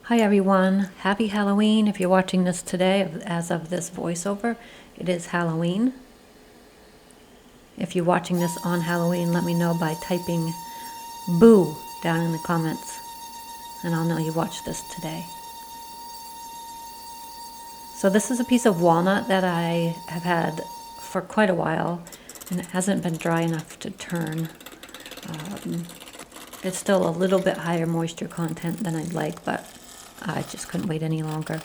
Hi everyone, happy Halloween. If you're watching this today, as of this voiceover, it is Halloween. If you're watching this on Halloween, let me know by typing boo down in the comments, and I'll know you watched this today. So this is a piece of walnut that I have had for quite a while, and it hasn't been dry enough to turn. It's still a little bit higher moisture content than I'd like, but I just couldn't wait any longer.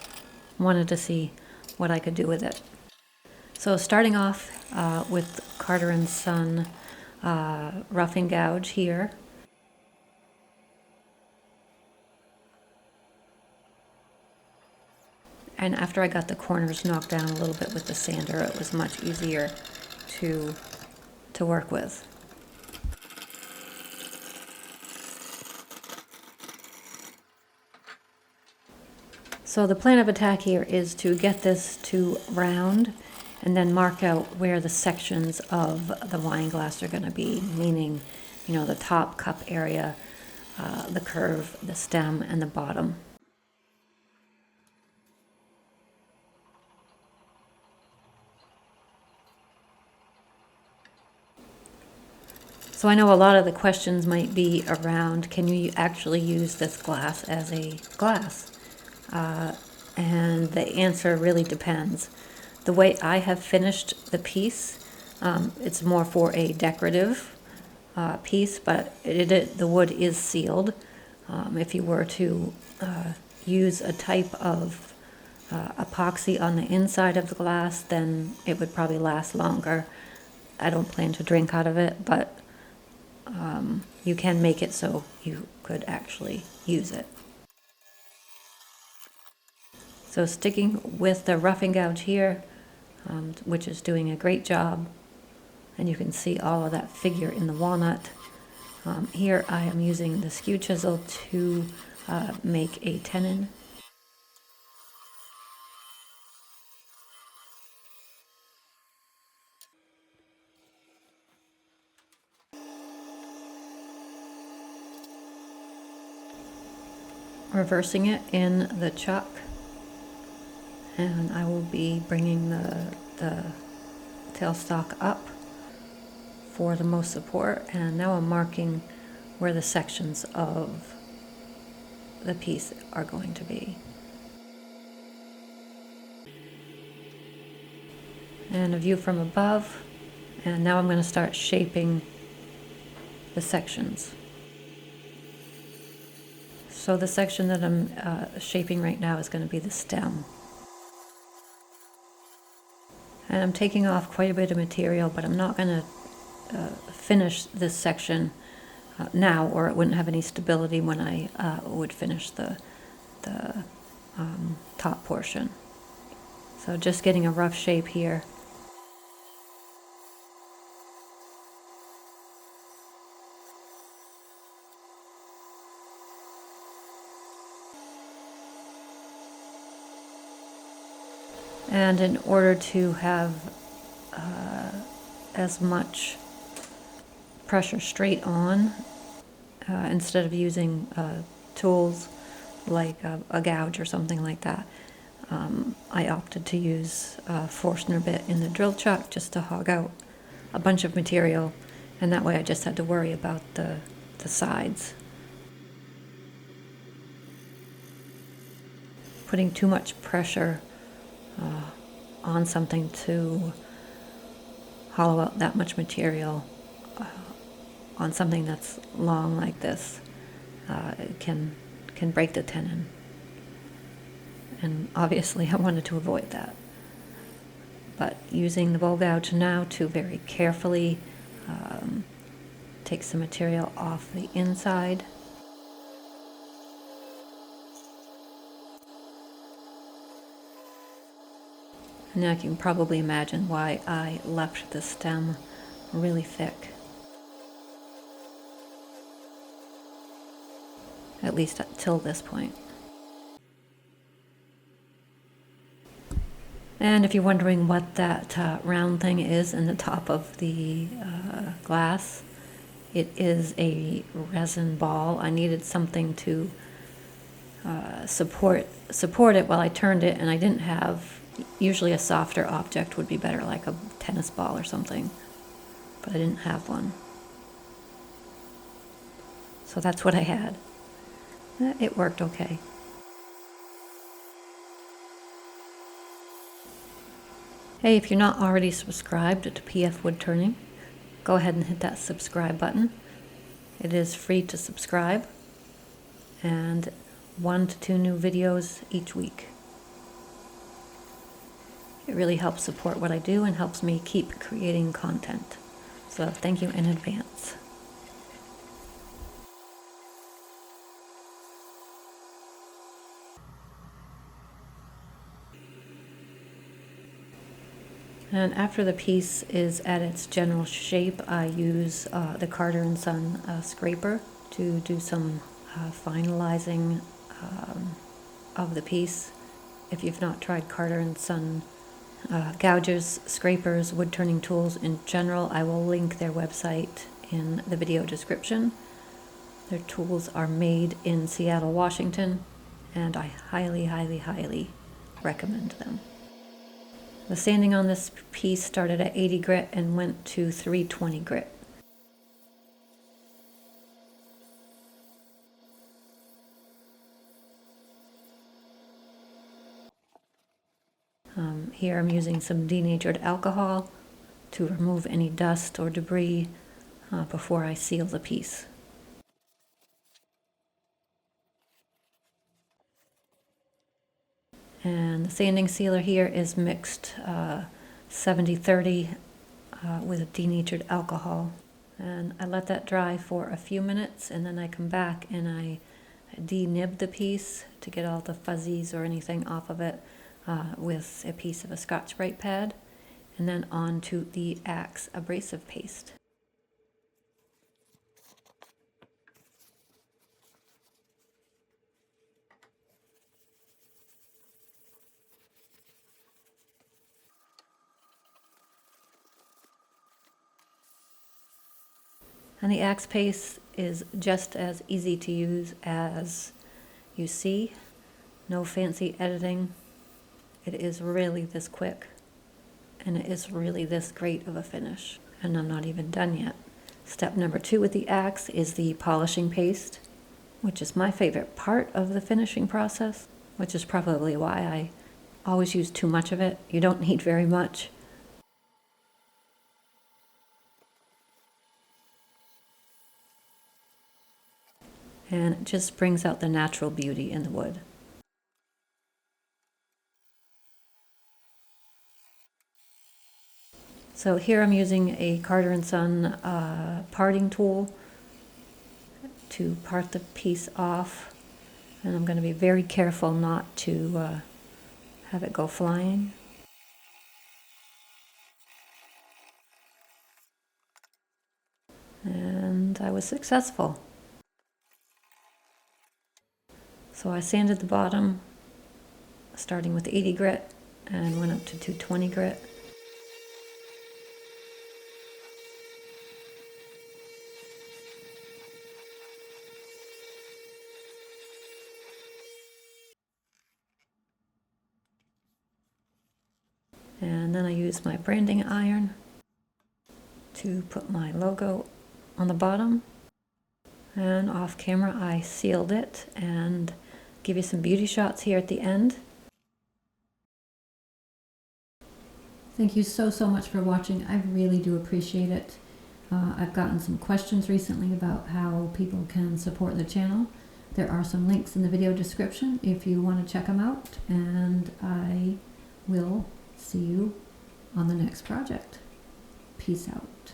Wanted to see what I could do with it. So starting off with Carter & Son roughing gouge here. And after I got the corners knocked down a little bit with the sander, it was much easier to work with. So the plan of attack here is to get this to round and then mark out where the sections of the wine glass are going to be, meaning, the top cup area, the curve, the stem, and the bottom. So I know a lot of the questions might be around, can you actually use this glass as a glass? And the answer really depends. The way I have finished the piece, it's more for a decorative piece, but the wood is sealed. If you were to use a type of epoxy on the inside of the glass, then it would probably last longer. I don't plan to drink out of it, but you can make it so you could actually use it. So sticking with the roughing gouge here, which is doing a great job, and you can see all of that figure in the walnut. Here I am using the skew chisel to make a tenon. Reversing it in the chuck, and I will be bringing the tailstock up for the most support, and now I'm marking where the sections of the piece are going to be. And a view from above, and now I'm going to start shaping the sections. So the section that I'm shaping right now is going to be the stem. And I'm taking off quite a bit of material, but I'm not going to finish this section now, or it wouldn't have any stability when I would finish the top portion. So just getting a rough shape here. And in order to have as much pressure straight on, instead of using tools like a gouge or something like that, I opted to use a Forstner bit in the drill chuck just to hog out a bunch of material, and that way I just had to worry about the sides. Putting too much pressure on something to hollow out that much material on something that's long like this, it can break the tenon. And obviously I wanted to avoid that. But using the bowl gouge now to very carefully take some material off the inside. And now you can probably imagine why I left the stem really thick. At least till this point. And if you're wondering what that round thing is in the top of the glass, it is a resin ball. I needed something to support it while I turned it, and I didn't have, usually a softer object would be better, like a tennis ball or something, but I didn't have one. So that's what I had. It worked okay. Hey, if you're not already subscribed to PF Woodturning, go ahead and hit that subscribe button. It is free to subscribe, and 1 to 2 new videos each week. It really helps support what I do and helps me keep creating content. So thank you in advance. And after the piece is at its general shape, I use the Carter & Son scraper to do some finalizing of the piece. If you've not tried Carter & Son gougers, scrapers, wood turning tools in general, I will link their website in the video description. Their tools are made in Seattle, Washington, and I highly, highly, highly recommend them. The sanding on this piece started at 80 grit and went to 320 grit. Here I'm using some denatured alcohol to remove any dust or debris before I seal the piece. And the sanding sealer here is mixed 70-30 with denatured alcohol. And I let that dry for a few minutes, and then I come back and I de-nib the piece to get all the fuzzies or anything off of it with a piece of a Scotch-Brite pad, and then onto the Axe abrasive paste. And the Axe paste is just as easy to use as you see. No fancy editing. It is really this quick, and it is really this great of a finish. And I'm not even done yet. Step number 2 with the Axe is the polishing paste, which is my favorite part of the finishing process, which is probably why I always use too much of it. You don't need very much. And it just brings out the natural beauty in the wood. So here I'm using a Carter & Son parting tool to part the piece off, and I'm going to be very careful not to have it go flying. And I was successful. So I sanded the bottom, starting with 80 grit, and went up to 220 grit. And then I used my branding iron to put my logo on the bottom. And off camera I sealed it and give you some beauty shots here at the end. Thank you so much for watching. I really do appreciate it. I've gotten some questions recently about how people can support the channel. There are some links in the video description if you want to check them out, and I will see you on the next project. Peace out.